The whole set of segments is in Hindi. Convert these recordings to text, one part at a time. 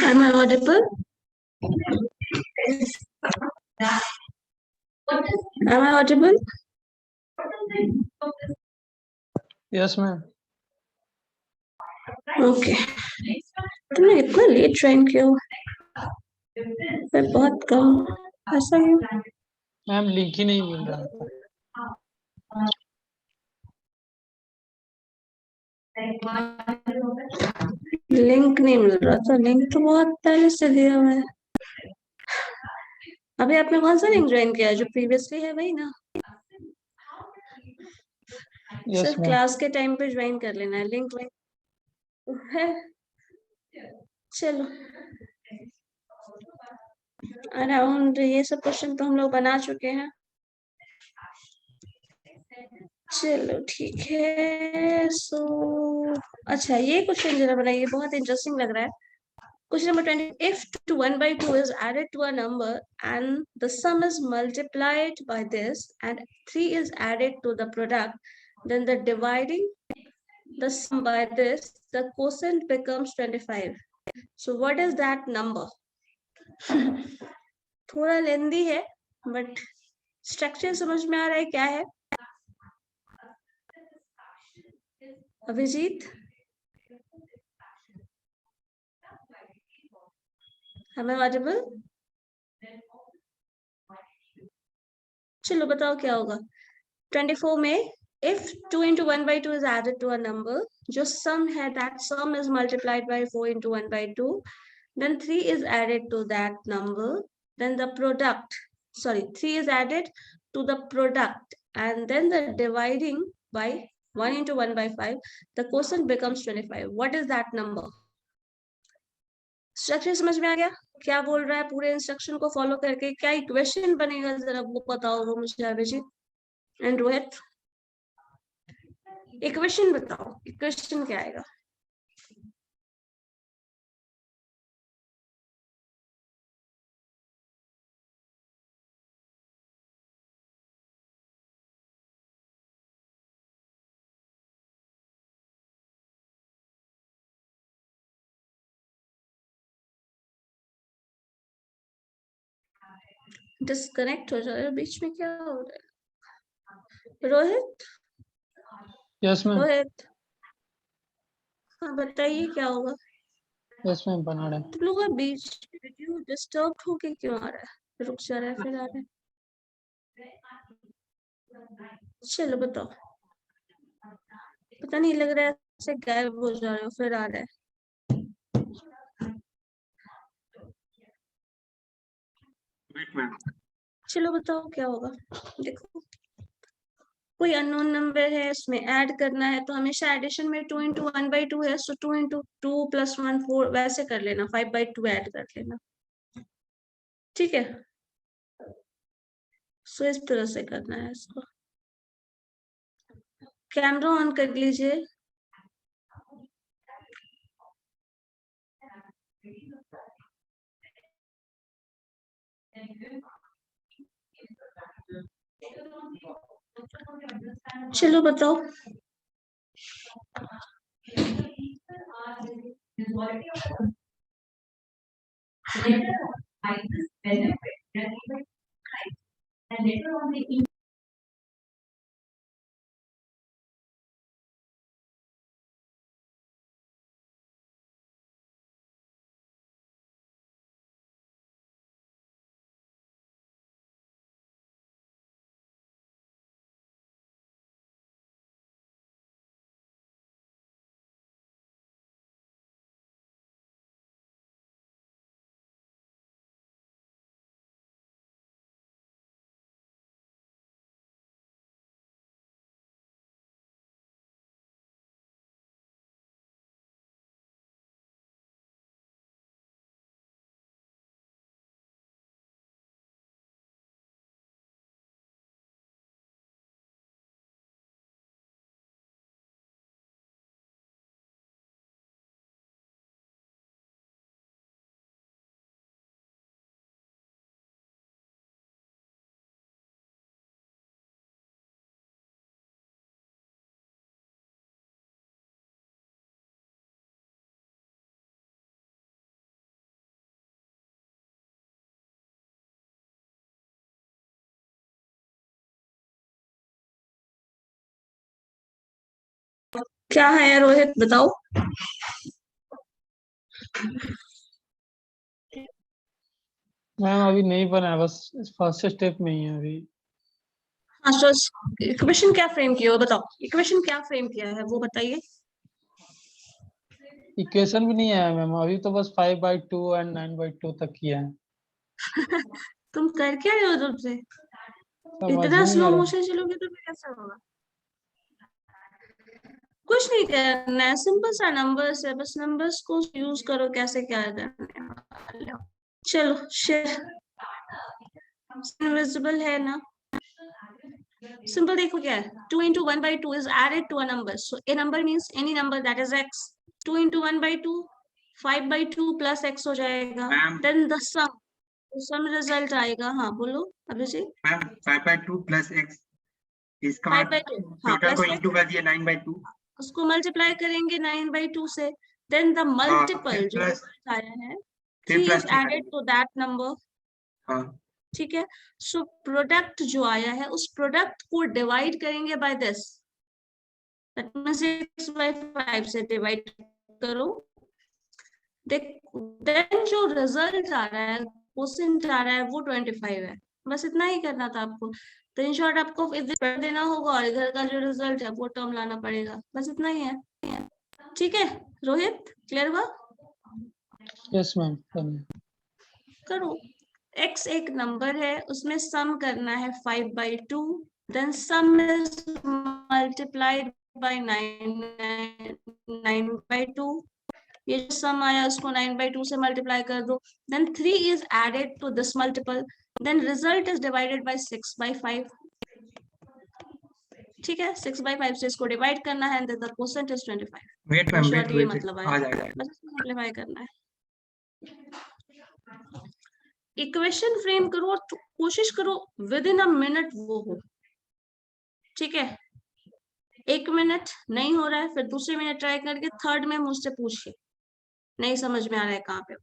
Am I audible? Am I audible? Yes, ma'am. Okay तुमने इतना लेट ज्वाइन किया मैं बहुत कम ऐसा क्यों मैम लिंक ही नहीं मिल रहा था। लिंक नहीं मिल रहा था लिंक तो बहुत पहले से दिया हुआ है अभी आपने कौन सा लिंक ज्वाइन किया है जो प्रीवियसली है वही ना यस सिर्फ मैम। क्लास के टाइम पे ज्वाइन कर लेना है लिंक है चलो अराउंड ये सब क्वेश्चन तो हम लोग बना चुके हैं चलो ठीक है सो अच्छा ये क्वेश्चन जरा बनाइए बहुत इंटरेस्टिंग लग रहा है Question number 20. If 1 by 2 is added to a number and the sum is multiplied by this and 3 is added to the product, then the dividing the sum by this, the quotient becomes 25. So what is that number? थोड़ा लेंदी है बट स्ट्रक्चर समझ में आ रहा है क्या है अभिजीत Am I audible? चलो बताओ क्या होगा 24 में if 2 into 1 by 2 is added to a number जो sum है that sum is multiplied by 4 into 1 by 2 then 3 is added to that number, then the product, sorry, 3 is added to the product, and then the dividing by 1 into 1 by 5, the quotient becomes 25. What is that number? Structure समझ में आ गया? क्या बोल रहा है? पूरे इंस्ट्रक्शन को फॉलो करके क्या इक्वेशन बनेगा, जरा वो बताओ वो मुझे अभिजीत एंड रोहित। इक्वेशन बताओ, इक्वेशन क्या आएगा? डिस्कनेक्ट हो जा रहा है बीच में, क्या हो रहा है? Rohit, yes ma'am. रोहित, हाँ बताइए क्या होगा? यस मैम, बना रहे। तुम लोग का बीच वीडियो डिस्टर्ब होके क्यों आ रहा है? रुक जा रहा है फिर आ रहा है। चलो बताओ। पता नहीं, लग रहा है ऐसे गायब हो जा रहे हो फिर आ रहा है। चलो बताओ क्या होगा। देखो, कोई अननोन नंबर है, इसमें ऐड करना है, तो हमेशा एडिशन में 2 into 1 by 2 है, सो 2 into 2 plus 1 4 वैसे कर लेना, 5 by 2 ऐड कर लेना, ठीक है? सो इस तरह से करना है इसको। कैमरा ऑन कर लीजिए। चलो बताओ। क्या है रोहित, बताओ। मैम अभी नहीं बना है, बस फर्स्ट स्टेप में ही है अभी। हाँ, तो इक्वेशन क्या फ्रेम किया हो बताओ, इक्वेशन क्या फ्रेम किया है वो बताइए। इक्वेशन भी नहीं आया मैम अभी, तो बस 5/2 एंड 9/2 तक किया है। तुम कर क्या रहे हो तुमसे? समझ इतना ही नहीं आ स्लो रहा। मोशन चलोगे तो फिर कैसा होगा? कुछ नहीं करना है, सिंपल सा नंबर्स है, बस नंबर्स को यूज करो कैसे क्या करने वाले हो। चलो इनविजिबल है ना? सिंपल देखो क्या है, 2 into 1 by 2 is added to a number, so a number means any number that is x, 2 into 1 by 2 5/2 plus x हो जाएगा, then the sum result आएगा। हाँ बोलो अभिजीत। मैम 5/2 प्लस एक्स, इसका 5/2, हाँ टोटल प्लस को इंटू कर दिया 9/2, उसको मल्टीप्लाई करेंगे 9/2 से, देन द मल्टीपल फिर जो प्लस आया है फिर 3 plus is 3 added to that number, हाँ ठीक है? सो प्रोडक्ट जो आया है उस प्रोडक्ट को डिवाइड करेंगे बाय दिस, दैट मींस 6/5 से डिवाइड करो, देख, देन जो रिजल्ट आ रहा है, क्वोशिएंट आ रहा है, वो 25 है। बस इतना ही करना था आपको। तो इन शॉर्ट आपको इधर देना होगा और इधर का जो रिजल्ट है वो टर्म लाना पड़ेगा, बस इतना ही है। ठीक है रोहित, क्लियर हुआ? यस मैम करो। x एक नंबर है, उसमें सम करना है 5/2, then sum is multiplied by 9/2। ये जो सम आया उसको 9/2 से मल्टीप्लाई कर दो, then 3 is added to this multiple, then result is divided by 6/5। ठीक है, 6/5 से इसको डिवाइड करना है, then the quotient is 25। Wait ma'am short ये वेट मतलब आ आया, जाएगा। बस सिंपलीफाई करना है। इक्वेशन फ्रेम करो और कोशिश करो विद इन अ मिनट वो हो। ठीक है, 1 मिनट नहीं हो रहा है, फिर दूसरे मिनट ट्राई करके थर्ड में मुझसे पूछिए, नहीं समझ में आ रहा है कहाँ पे।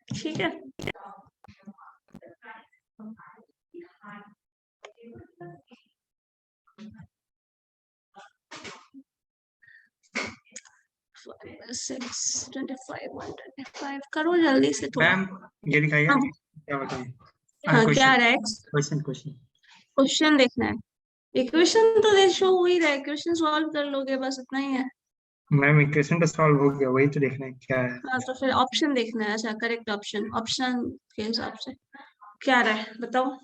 ठीक है, सिक्स 25 125 करो जल्दी से थोड़ा। मैम ये दिखाइए हाँ, क्या बताएं। हाँ क्या क्वेश्चन रहा है? क्वेश्चन क्वेश्चन देखना है, इक्वेशन तो दे शो हो ही रहा है, इक्वेशन सॉल्व कर लोगे, बस इतना ही है। मैम इक्वेशन तो सॉल्व हो गया, वही तो देखना है क्या है। हाँ तो फिर ऑप्शन देखना है। अच्छा, करेक्ट ऑप्शन, ऑप्शन के हिसाब से क्या रहा है बताओ।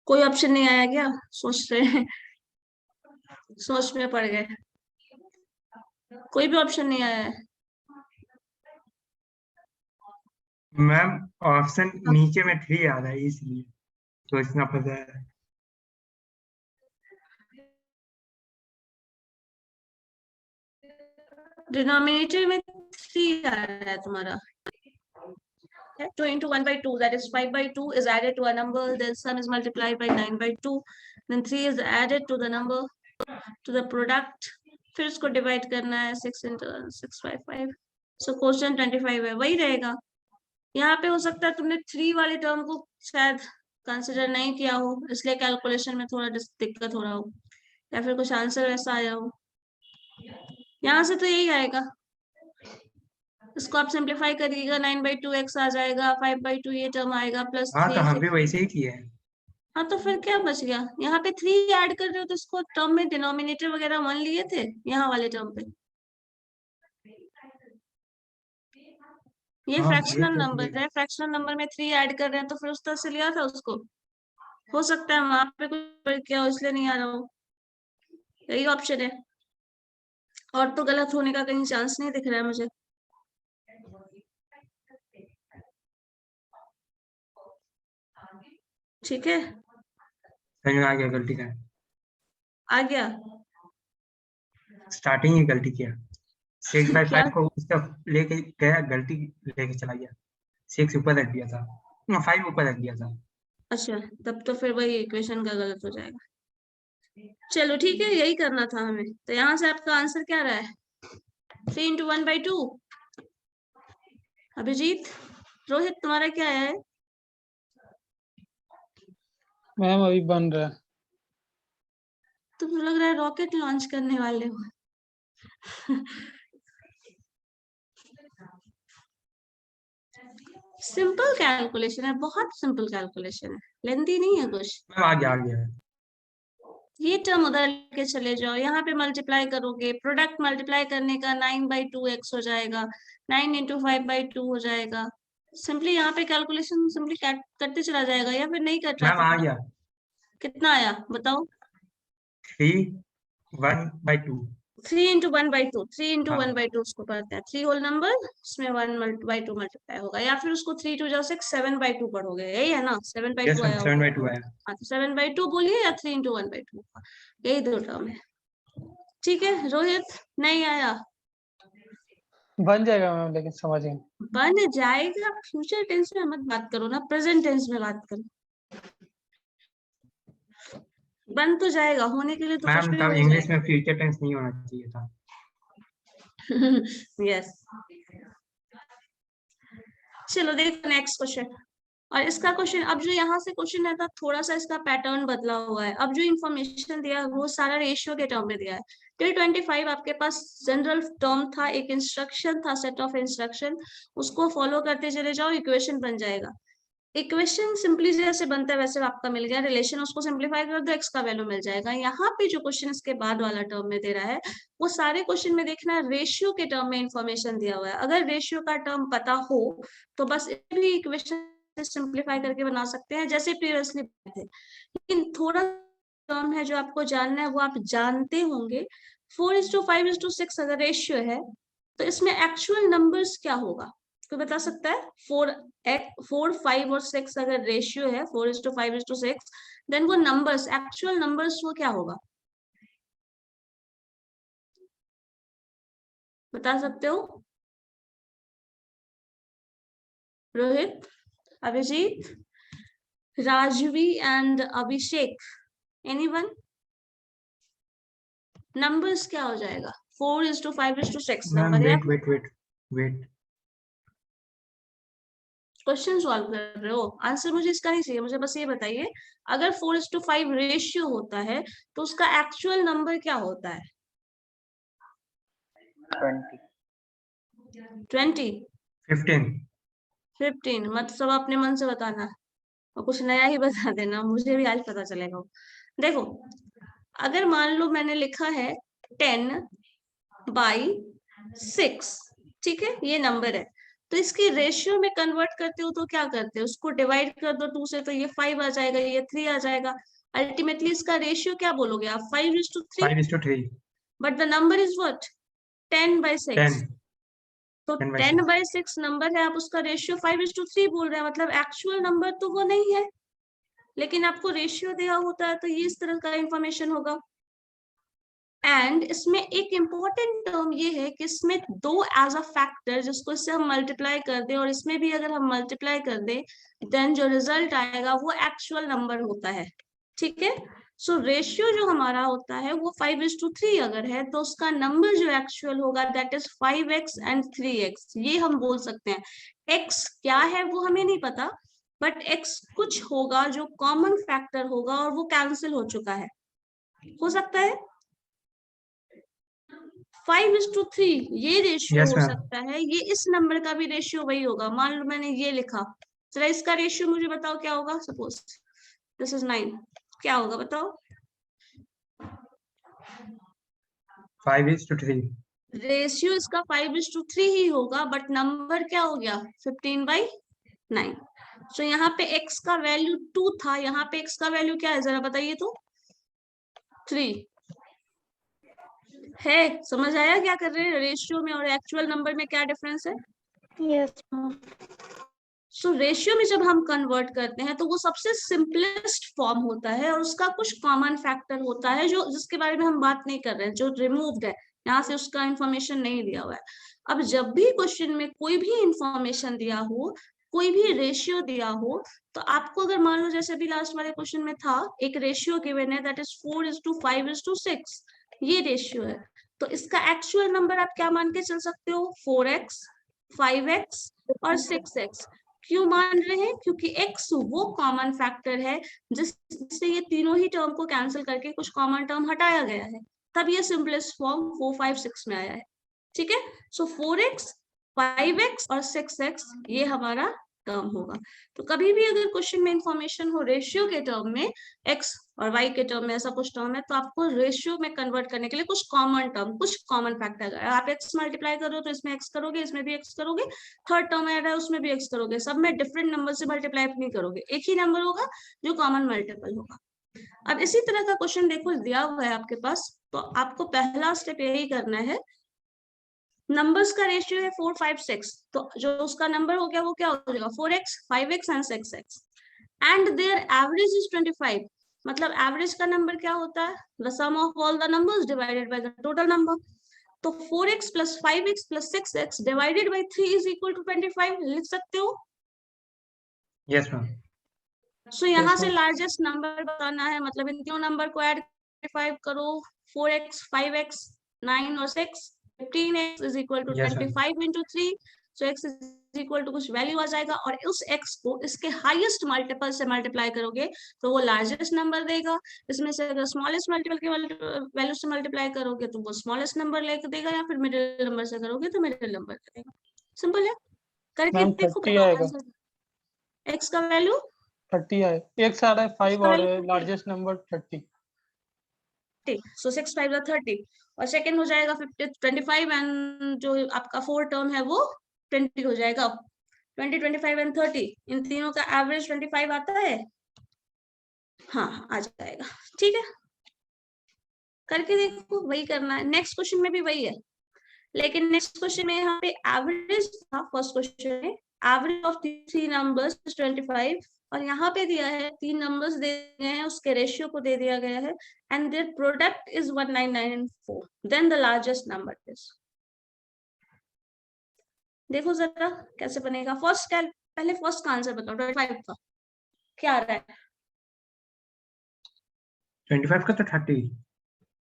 कोई ऑप्शन नहीं आया क्या? सोच रहे हैं, सोच में पड़ गए, कोई भी ऑप्शन नहीं आया है। मैम ऑप्शन नीचे में 3 आ रहा है इसलिए सोचना पड़ रहा है। डिनोमिनेटर में 3 आ रहा है तुम्हारा। 2 into 1/2, that is 5/2 is added to a number, then sum is multiplied by 9/2, then 3 is added to the number, to the product, फिर उसको डिवाइड करना है 6 into 6/5, so क्वेश्चन 25 है, वही रहेगा। यहाँ पे हो सकता है तुमने 3 वाले टर्म को शायद कंसिडर नहीं किया हो, इसलिए कैलकुलेशन में थोड़ा दिक्कत हो रहा हो, या फिर कुछ आंसर ऐसा आया हो। यहाँ से तो यही आएगा, इसको आप सिंप्लीफाई करिएगा, 9/2x आ जाएगा, 5/2 ये टर्म आएगा, प्लस हाँ तो 3। हम भी वैसे ही किए हैं। हाँ तो फिर क्या बच गया? यहाँ पे 3 ऐड कर रहे हो तो इसको टर्म में डिनोमिनेटर वगैरह 1 लिए थे यहाँ वाले टर्म पे। ये हाँ ये फ्रैक्शनल तो नंबर है, फ्रैक्शनल नंबर में 3 ऐड कर रहे हैं तो फिर उस तरह से लिया था उसको। हो सकता है वहां पे कुछ किया हो इसलिए नहीं आ रहा हो, यही ऑप्शन है, और तो गलत होने का कहीं चांस नहीं दिख रहा है मुझे। ठीक है, समझ में आ गया गलती का, आ गया स्टार्टिंग ही गलती किया। 6/5 क्या? को उसका लेके गया, गलती लेके चला गया, 6 ऊपर रख दिया था, 5 ऊपर रख दिया था। अच्छा, तब तो फिर वही इक्वेशन का गलत हो जाएगा। चलो ठीक है, यही करना था हमें। तो यहाँ से आपका आंसर क्या रहा है? 3 into 1/2। अभिजीत, रोहित, तुम्हारा क्या है? मैम अभी बन रहा है। तुम तो लग रहा है रॉकेट लॉन्च करने वाले हो। सिंपल कैलकुलेशन है, बहुत सिंपल कैलकुलेशन है, लेंथी नहीं है कुछ। मैम आ गया। ये टर्म उधर लेके चले जाओ, यहाँ पे मल्टीप्लाई करोगे, प्रोडक्ट मल्टीप्लाई करने का 9/2x हो जाएगा, 9 into 5/2 हो जाएगा। सिंपली यहाँ पे कैलकुलेशन सिंपली करते चला जाएगा, या फिर नहीं कट रहा मैम तो आ फिर गया। कितना आया बताओ? 3 1/2। 3 into 1/2, 3 into हाँ 1/2 उसको पढ़ते हैं, 3 होल नंबर, उसमें 1/2 मल्टीप्लाई होगा, या फिर उसको 3 2 6 7/2 पढ़ोगे, यही है ना? 7/2 यस मैम आया होगा। 7/2 आया। हाँ तो 7/2 बोलिए या 3 into 1/2, यही दो टर्म है। ठीक है रोहित, नहीं आया? बन जाएगा मैम, लेकिन समझ गए। बन जाएगा, फ्यूचर टेंस में मत बात करो ना, प्रेजेंट टेंस में बात करो। बन तो जाएगा, होने के लिए तो कुछ मैम भी तब हो इंग्लिश जाएगा। में फ्यूचर टेंस नहीं होना चाहिए था। यस। चलो देखो नेक्स्ट क्वेश्चन। और इसका क्वेश्चन, अब जो यहाँ से क्वेश्चन है था, थोड़ा सा इसका पैटर्न बदला हुआ है। अब जो इन्फॉर्मेशन दिया है वो सारा रेशियो के टर्म में दिया है। टिल 25 आपके पास जनरल टर्म था, एक इंस्ट्रक्शन था, सेट ऑफ इंस्ट्रक्शन, उसको फॉलो करते चले जाओ, इक्वेशन बन जाएगा। इक्वेशन सिंपली जैसे बनता है वैसे आपका मिल गया रिलेशन, उसको सिंपलीफाई कर दो, एक्स का वैल्यू मिल जाएगा। यहाँ पे जो क्वेश्चन इसके बाद वाला टर्म में दे रहा है, वो सारे क्वेश्चन में देखना रेशियो के टर्म में इंफॉर्मेशन दिया हुआ है। अगर रेशियो का टर्म पता हो तो बस भी इक्वेशन सिंपलीफाई करके बना सकते हैं जैसे प्रीवियसली थे। लेकिन थोड़ा टर्म है जो आपको जानना है, वो आप जानते होंगे। 4:5:6 अगर रेशियो है तो इसमें एक्चुअल नंबर्स क्या होगा, कोई बता सकता है? 4, 5 और 6 अगर रेशियो है 4:5:6, देन वो नंबर्स, एक्चुअल नंबर्स वो क्या होगा, बता सकते हो? Rohit, Abhijeet, Rajvi and Abhishek, anyone? Numbers क्या हो जाएगा? 4:5:6 मैम नंबर है। वेट क्वेश्चन सॉल्व कर रहे हो, आंसर मुझे इसका नहीं चाहिए, मुझे बस ये बताइए, अगर 4:5 रेशियो होता है तो उसका एक्चुअल नंबर क्या होता है? 20, 15 मत सब अपने मन से बताना और कुछ नया ही बता देना, मुझे भी आज पता चलेगा। देखो, अगर मान लो मैंने लिखा है 10/6, ठीक है, ये नंबर है, तो इसकी रेशियो में कन्वर्ट करते हो तो क्या करते हो, उसको डिवाइड कर दो 2 से, तो ये 5 आ जाएगा, ये 3 आ जाएगा। अल्टीमेटली इसका रेशियो क्या बोलोगे आप? 5:3। 5:3 but the number is what? 10/6। 10 तो 10/6 10/6 नंबर है, आप उसका रेशियो 5:3 बोल रहे हैं, मतलब एक्चुअल नंबर तो वो नहीं है, लेकिन आपको रेशियो दिया होता है तो ये इस तरह का इंफॉर्मेशन होगा। एंड इसमें एक इंपॉर्टेंट टर्म ये है कि इसमें 2 एज अ फैक्टर, जिसको इससे हम मल्टीप्लाई कर दे और इसमें भी अगर हम मल्टीप्लाई कर दे, देन जो रिजल्ट आएगा वो एक्चुअल नंबर होता है, ठीक है। सो रेशियो जो हमारा होता है वो 5:3 अगर है, तो उसका नंबर जो एक्चुअल होगा that is 5x and 3x। ये हम बोल सकते हैं। x क्या है वो हमें नहीं पता, बट x कुछ होगा जो कॉमन फैक्टर होगा और वो कैंसिल हो चुका है, हो सकता है। 5:3 ये रेशियो यस हो मैम। सकता है, ये इस नंबर का भी रेशियो वही होगा। मान लो मैंने ये लिखा, चलो इसका रेशियो मुझे बताओ क्या होगा। सपोज दिस इज 9, क्या होगा बताओ? 5:3 रेशियो इसका 5:3 ही होगा, बट नंबर क्या हो गया? 15/9। सो यहाँ पे x का वैल्यू 2 था, यहाँ पे x का वैल्यू क्या है जरा बताइए तो? 3 है। समझ आया क्या कर रहे हैं? रेशियो में और एक्चुअल नंबर में क्या डिफरेंस है? यस। सो रेशियो में जब हम कन्वर्ट करते हैं तो वो सबसे सिंपलेस्ट फॉर्म होता है और उसका कुछ कॉमन फैक्टर होता है जो, जिसके बारे में हम बात नहीं कर रहे हैं, जो रिमूव्ड है यहाँ से, उसका इंफॉर्मेशन नहीं दिया हुआ है। अब जब भी क्वेश्चन में कोई भी इंफॉर्मेशन दिया हो, कोई भी रेशियो दिया हो, तो आपको अगर मान लो जैसे अभी लास्ट वाले क्वेश्चन में था, एक रेशियो गिवन है दैट इज 4:5:6, ये रेशियो है, तो इसका एक्चुअल नंबर आप क्या मान के चल सकते हो? 4x, 5x और 6x। क्यों मान रहे हैं? क्योंकि x वो कॉमन फैक्टर है जिससे ये तीनों ही टर्म को कैंसिल करके कुछ कॉमन टर्म हटाया गया है, तब ये सिंपलेस्ट फॉर्म 4, 5, 6 में आया है, ठीक है। सो 4x, 5x और 6x ये हमारा टर्म होगा। तो कभी भी अगर क्वेश्चन में इंफॉर्मेशन हो रेशियो के टर्म में, x और y के टर्म में ऐसा कुछ टर्म है, तो आपको रेशियो में कन्वर्ट करने के लिए कुछ कॉमन टर्म, कुछ कॉमन फैक्टर, अगर आप x मल्टीप्लाई करो तो इसमें x करोगे, इसमें भी x करोगे, थर्ड टर्म ऐड है उसमें भी x करोगे, सब में डिफरेंट नंबर से मल्टीप्लाई नहीं करोगे, एक ही नंबर होगा जो कॉमन मल्टीपल होगा। अब इसी तरह का क्वेश्चन देखो दिया हुआ है आपके पास, तो आपको पहला स्टेप यही करना है, नंबर्स का रेशियो है 4, 5, 6, तो जो उसका नंबर हो गया वो क्या हो जाएगा? 4x, 5x and 6x, and their average is 25। मतलब एवरेज का नंबर क्या होता है? The sum of all the numbers divided by the total number. तो 4x + 5x + 6x divided by 3 is equal to 25 लिख सकते हो। Yes ma'am. सो यहाँ से ma'am. लार्जेस्ट नंबर बताना है, मतलब इन तीनों नंबर को ऐड 5 करो, 4x 5x 9 और 6 15x is equal to Yes, ma'am. 25 into 3, so x is equal to कुछ वैल्यू आ जाएगा, और उस x को इसके हाईएस्ट मल्टीपल से मल्टीप्लाई करोगे तो वो लार्जेस्ट नंबर देगा। इसमें से अगर स्मॉलेस्ट मल्टीपल के वैल्यू से मल्टीप्लाई करोगे तो वो स्मॉलेस्ट नंबर लेके देगा, या फिर मिडिल नंबर से करोगे तो मिडिल नंबर देगा। सिंपल है, करके मैम देखो 30 बताओ आएगा। आंसर। x का वैल्यू 30 आए, एक से आ रहा है 5 उसका और वैल्यू 30, लार्जेस्ट नंबर 30। सो 6 5 30, और सेकंड हो जाएगा 50 25, एंड जो आपका 4 टर्म है वो 20 हो जाएगा। 20 25 एंड 30 इन तीनों का एवरेज 25 आता है, हाँ आ जाएगा। ठीक है, करके देखो, वही करना है। नेक्स्ट क्वेश्चन में भी वही है, लेकिन नेक्स्ट क्वेश्चन में यहाँ पे एवरेज था, फर्स्ट क्वेश्चन में एवरेज ऑफ 3 नंबर्स 25, और यहाँ पे दिया है 3 नंबर्स दे गए हैं, उसके रेशियो को दे दिया गया है, and their product is 1994, then the largest number is. देखो जरा कैसे बनेगा। पहले फर्स्ट का आंसर बताओ, 25 का क्या आ रहा है? 25 का तो 30।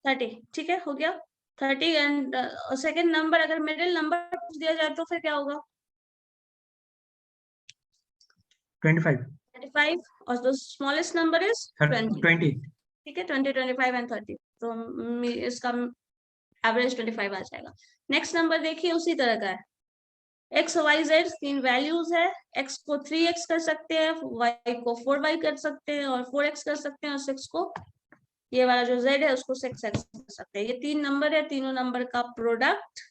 30, ठीक है, हो गया 30, एंड सेकेंड नंबर अगर मिडिल नंबर पूछ दिया जाए तो फिर क्या होगा? 25 25, और द स्मॉलेस्ट नंबर इज 20। 20। ठीक है, 20 25 एंड 30, तो इसका एवरेज 25 आ जाएगा। नेक्स्ट नंबर देखिए, उसी तरह का है। x y z 3 वैल्यूज है, x को 3x कर सकते हैं, y को 4y कर सकते हैं, और 4x कर सकते हैं, और 6 को, ये वाला जो z है उसको 6x कर सकते हैं। ये 3 नंबर है, तीनों नंबर का प्रोडक्ट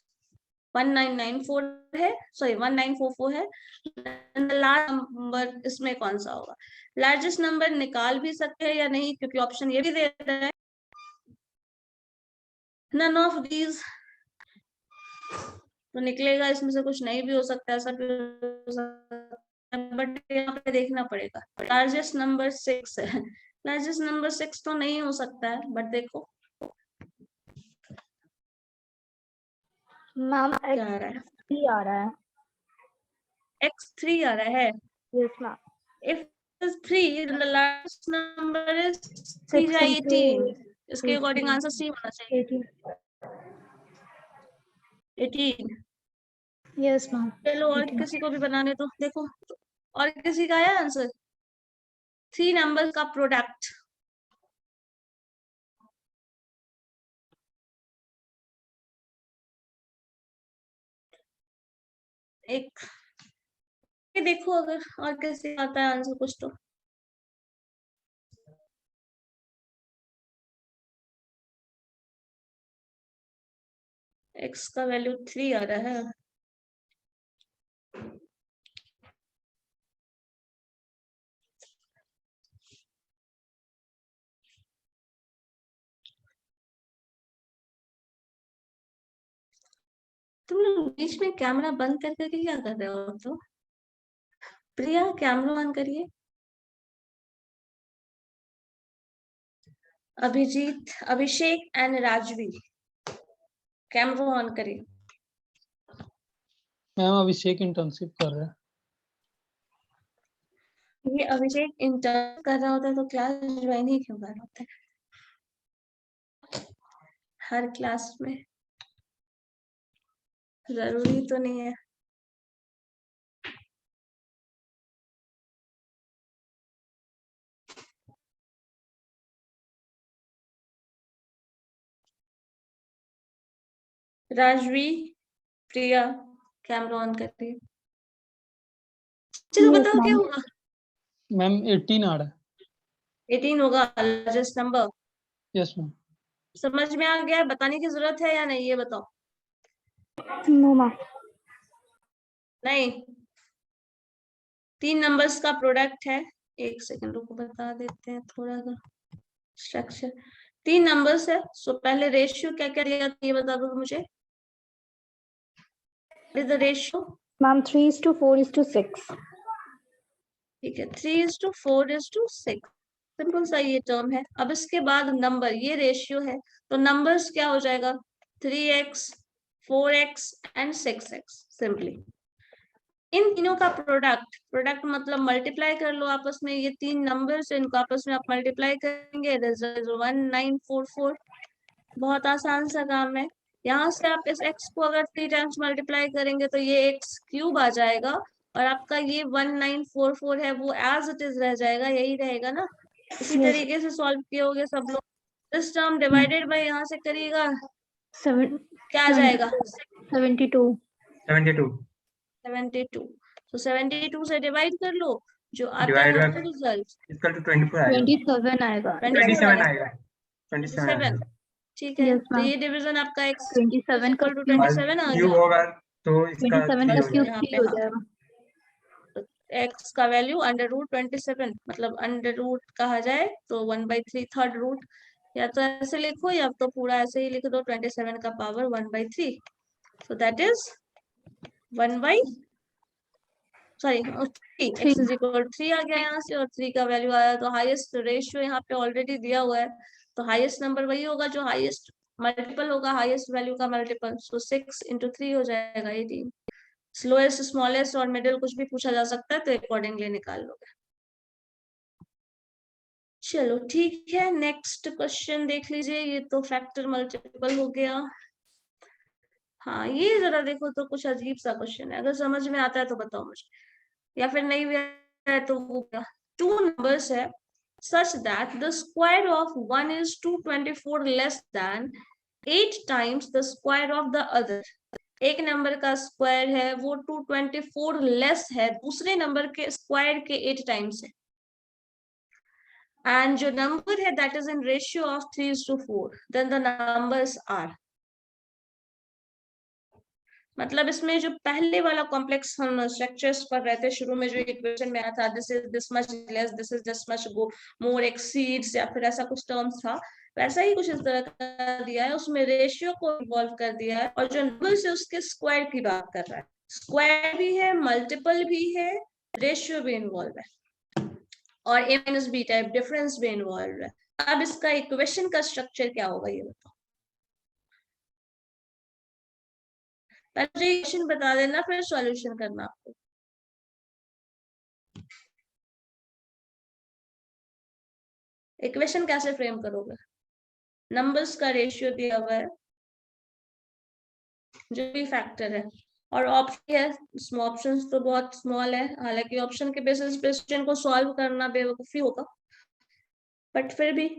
1994 है, सॉरी 1944 है। लार्ज नंबर इसमें कौन सा होगा? लार्जेस्ट नंबर निकाल भी सकते हैं या नहीं, क्योंकि ऑप्शन ये भी दे रहा है नन ऑफ दीज, तो निकलेगा इसमें से कुछ नहीं भी हो सकता, ऐसा भी हो सकता है, बट यहाँ पे देखना पड़ेगा। लार्जेस्ट नंबर 6 है, लार्जेस्ट नंबर 6 तो नहीं हो सकता है, बट देखो मैम क्या आ रहा है। x3 आ रहा है। x3 आ रहा है। Yes ma'am. If is 3, then the last number is 3 6 या 18, इसके 18 अकॉर्डिंग आंसर सी होना चाहिए, 18। Yes ma'am. चलो और किसी को भी बनाने दो, देखो और किसी का आया आंसर? 3 नंबर का प्रोडक्ट, एक ये देखो अगर और किसी का आता है आंसर कुछ तो। x का वैल्यू 3 आ रहा है। तुम लोग बीच में कैमरा बंद कर करके क्या कर रहे हो? तो प्रिया कैमरा ऑन करिए। अभिजीत, अभिषेक एंड राजवी कैमरा ऑन करिए। मैम अभिषेक इंटर्नशिप कर रहा है। ये अभिषेक इंटर्न कर रहा होता है तो क्लास ज्वाइन ही क्यों कर रहा होता है हर क्लास में? जरूरी तो नहीं है। राजवी, प्रिया कैमरा ऑन करिए। चलो Yes, बताओ क्या ma'am. होगा? मैम 18 आ रहा है। 18 होगा लार्जेस्ट नंबर। Yes ma'am. समझ में आ गया? बताने की जरूरत है या नहीं, ये बताओ। No ma'am. नहीं, 3 नंबर्स का प्रोडक्ट है। एक सेकंड रुको, बता देते हैं थोड़ा सा स्ट्रक्चर। 3 नंबर्स है, सो पहले रेशियो क्या क्या दिया ये बता दो मुझे। The ratio ma'am 3:4:6। ठीक है, 3:4:6, सिंपल सा ये टर्म है। अब इसके बाद नंबर, ये रेशियो है तो नंबर्स क्या हो जाएगा? 3x 4x and 6x simply. इन तीनों का प्रोडक्ट मतलब मल्टीप्लाई कर लो आपस में, ये तीन नंबर्स इनको आपस में आप मल्टीप्लाई करेंगे, रिजल्ट इज 1944। बहुत आसान सा काम है। यहाँ से आप इस x को अगर 3 टाइम्स मल्टीप्लाई करेंगे तो ये x क्यूब आ जाएगा, और आपका ये 1944 है वो एज इट इज रह जाएगा, यही रहेगा ना। इसी Yes. तरीके से सॉल्व किए होगे सब लोग। दिस टर्म डिवाइडेड बाय यहाँ से करिएगा, क्या आ जाएगा? 72. 72 72। तो 72 से डिवाइड कर लो, जो आता Divide है by- रिजल्ट इसका तो 24 आएगा, 27 आएगा. 27 27 आएगा, 27 27। आएगा। ठीक है, Yes, तो ma'am. ये डिवीजन आपका x 27 का इक्वल टू cube. 27 आ क्यूब गया। होगा तो इसका 27 3 का हो क्यूब जाएगा। यहाँ 3 पे हो हाँ, जाएगा. x का वैल्यू अंडर रूट 27 मतलब अंडर रूट कहा जाए तो 1/3 थर्ड रूट, या तो ऐसे लिखो या तो पूरा ऐसे ही लिख दो 27 का power 1/3। So that is 3 x is equal 3 आ गया यहाँ से, और 3 का वैल्यू आया, तो हाईएस्ट रेशियो यहाँ पे ऑलरेडी दिया हुआ है, तो हाईएस्ट नंबर वही होगा जो हाईएस्ट मल्टीपल होगा हाईएस्ट वैल्यू का मल्टीपल। सो 6 × 3 हो जाएगा 18। स्लोएस्ट, स्मॉलेस्ट और मिडिल कुछ भी पूछा जा सकता है तो अकॉर्डिंगली निकाल लोगे। चलो ठीक है, नेक्स्ट क्वेश्चन देख लीजिए। ये तो फैक्टर मल्टीपल हो गया। हाँ ये जरा देखो तो कुछ अजीब सा क्वेश्चन है, अगर समझ में आता है तो बताओ मुझे, या फिर नहीं भी है तो वो क्या। 2 numbers है such that the square of one is 224 less than 8 times the square of the other। एक नंबर का स्क्वायर है वो 224 लेस है दूसरे नंबर के स्क्वायर के 8 टाइम्स है, एंड जो नंबर है that is in ratio of 3:4, then the numbers are. मतलब इसमें जो पहले वाला कॉम्प्लेक्स हम स्ट्रक्चर्स पर रहते शुरू में, जो इक्वेशन में आया था this is this much less, this is this much go more exceeds, या फिर ऐसा कुछ टर्म्स था, वैसा ही कुछ इस तरह का दिया है। उसमें रेशियो को इन्वॉल्व कर दिया है, और जो नंबर्स है उसके स्क्वायर की बात कर रहा है। स्क्वायर भी है, मल्टीपल भी है, रेशियो भी इन्वॉल्व है, और a minus B type difference भी इन्वॉल्व है। अब इसका इक्वेशन का स्ट्रक्चर क्या होगा ये बताओ। पहले इक्वेशन बता देना फिर सॉल्यूशन करना आपको। इक्वेशन कैसे फ्रेम करोगे? नंबर्स का रेशियो दिया हुआ है, जो भी फैक्टर है, और ऑप्शन है, ऑप्शंस तो बहुत स्मॉल है, हालांकि ऑप्शन के बेसिस पे क्वेश्चन को सॉल्व करना बेवकूफी होगा, बट फिर भी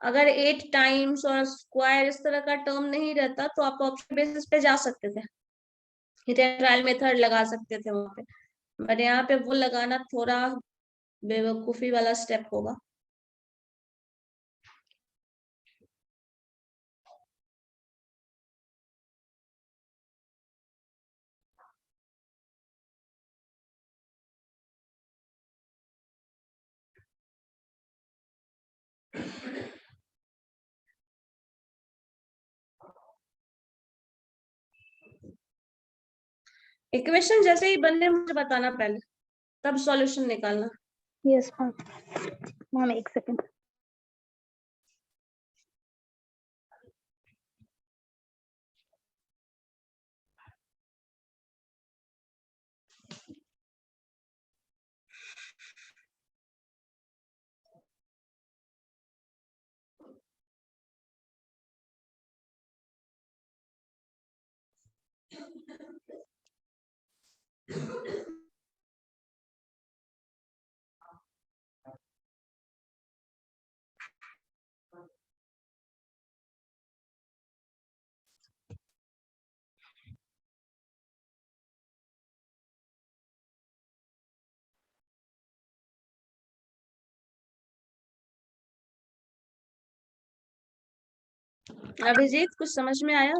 अगर 8 टाइम्स और स्क्वायर इस तरह का टर्म नहीं रहता तो आप ऑप्शन बेसिस पे जा सकते थे, ट्रायल मेथड लगा सकते थे वहां पे, बट यहाँ पे वो लगाना थोड़ा बेवकूफी वाला स्टेप होगा। इक्वेशन जैसे ही बनने मुझे बताना पहले, तब सॉल्यूशन निकालना। Yes, ma'am. Ma'am, एक second. अभिजीत कुछ समझ में आया?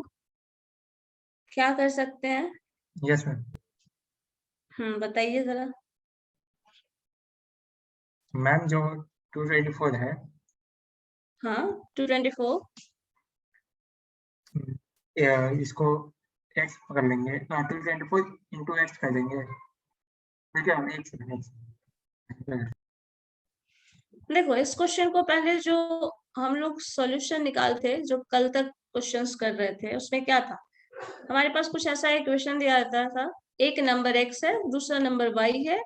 क्या कर सकते हैं? Yes ma'am. बताइए जरा। मैम जो 224 है, हाँ 224, इसको x पकड़ लेंगे, 224 इंटू x कर देंगे, ठीक है। एक सेकंड देखो इस क्वेश्चन को पहले जो हम लोग सॉल्यूशन निकालते, जो कल तक क्वेश्चंस कर रहे थे, उसमें क्या था, हमारे पास कुछ ऐसा एक क्वेश्चन दिया जाता था, एक नंबर x है, दूसरा नंबर y है,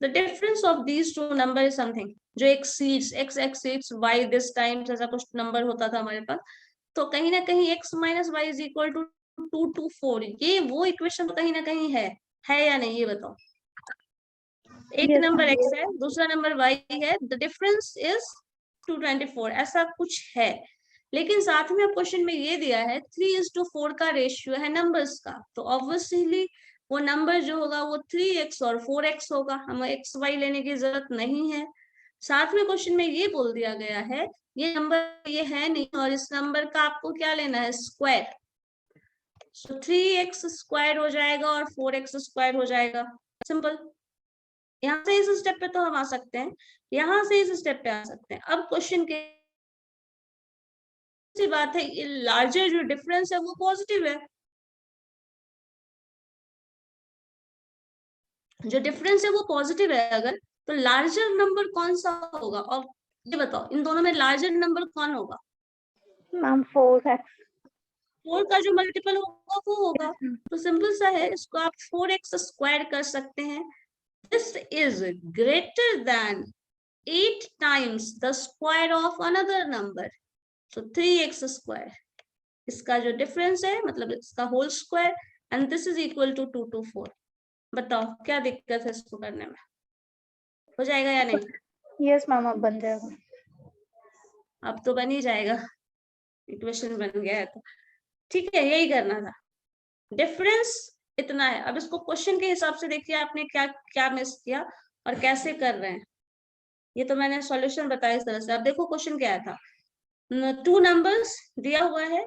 the difference of these two number is something, जो exceeds x exceeds y this times, ऐसा कुछ नंबर होता था हमारे पास। तो कहीं ना कहीं x minus Y is equal to 224, ये वो इक्वेशन तो कहीं ना कहीं है या नहीं, ये बताओ। एक Yes, नंबर ma'am. x है, दूसरा नंबर y है, द डिफरेंस इज 224, ऐसा कुछ है। लेकिन साथ में क्वेश्चन में ये दिया है 3:4 का रेशियो है नंबर्स का, तो ऑब्वियसली वो नंबर जो होगा वो 3x और 4x होगा, हमें एक्स वाई लेने की जरूरत नहीं है। साथ में क्वेश्चन में ये बोल दिया गया है ये नंबर ये है नहीं, और इस नंबर का आपको क्या लेना है, स्क्वायर। सो 3x स्क्वायर हो जाएगा और 4x स्क्वायर हो जाएगा, सिंपल। यहाँ से इस स्टेप पे तो हम आ सकते हैं, यहाँ से इस स्टेप पे आ सकते हैं। अब क्वेश्चन के सी बात है, ये लार्जर जो डिफरेंस है वो पॉजिटिव है, जो डिफरेंस है वो पॉजिटिव है अगर, तो लार्जर नंबर कौन सा होगा, और ये बताओ इन दोनों में लार्जर नंबर कौन होगा। Ma'am, 4x. 4 का जो मल्टीपल होगा वो होगा, तो सिंपल सा है, इसको आप 4x स्क्वायर कर सकते हैं। This is greater than 8 times the square of another number, so 3x square, इसका जो डिफरेंस है मतलब इसका whole square, and this is equal to 224। बताओ क्या दिक्कत है इसको करने में, हो जाएगा या नहीं। Yes, ma'am, अब बन जाएगा. अब तो बन ही जाएगा, इक्वेशन बन गया है तो ठीक है, यही करना था। डिफरेंस इतना है। अब इसको क्वेश्चन के हिसाब से देखिए आपने क्या क्या मिस किया और कैसे कर रहे हैं, ये तो मैंने सॉल्यूशन बताया इस तरह से। अब देखो क्वेश्चन क्या आया था, 2 नंबर्स दिया हुआ है,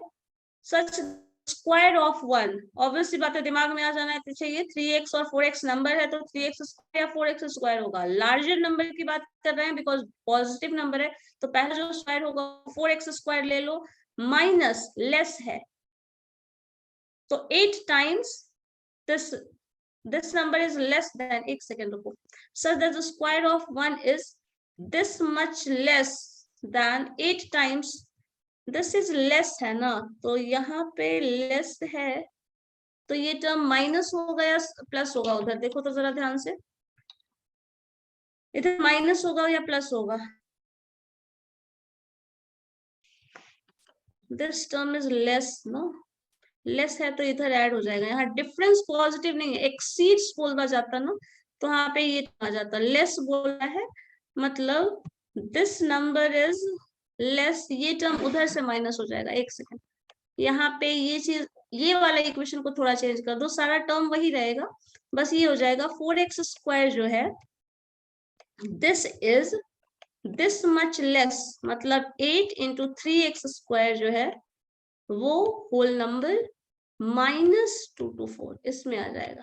सच स्क्वायर ऑफ 1, ऑब्वियसली बात है, दिमाग में आ जाना चाहिए 3x और 4x नंबर है तो 3x स्क्वायर या 4x स्क्वायर होगा। लार्जर नंबर की बात कर रहे हैं बिकॉज पॉजिटिव नंबर है, तो पहला जो स्क्वायर होगा 4x स्क्वायर ले लो, माइनस लेस है तो 8 times this number is less than, एक सेकेंड रुको, such that the square of 1 is this much less than 8 times this is less है ना, तो यहाँ पे लेस है, तो ये टर्म माइनस होगा या प्लस होगा, उधर देखो तो जरा ध्यान से, इधर माइनस होगा या प्लस होगा, this term is less no, less है तो इधर ऐड हो जाएगा। यहाँ डिफरेंस पॉजिटिव नहीं है, एक्सीड्स बोला जाता ना, तो यहाँ पे ये आ जाता, लेस बोला है मतलब दिस नंबर इज लेस, ये टर्म उधर से माइनस हो जाएगा। एक सेकेंड, यहाँ पे ये चीज, ये वाला इक्वेशन को थोड़ा चेंज कर दो, सारा टर्म वही रहेगा, बस ये हो जाएगा 4x स्क्वायर जो है this is this much less, मतलब 8 इंटू 3x स्क्वायर जो है वो होल नंबर -224 इसमें आ जाएगा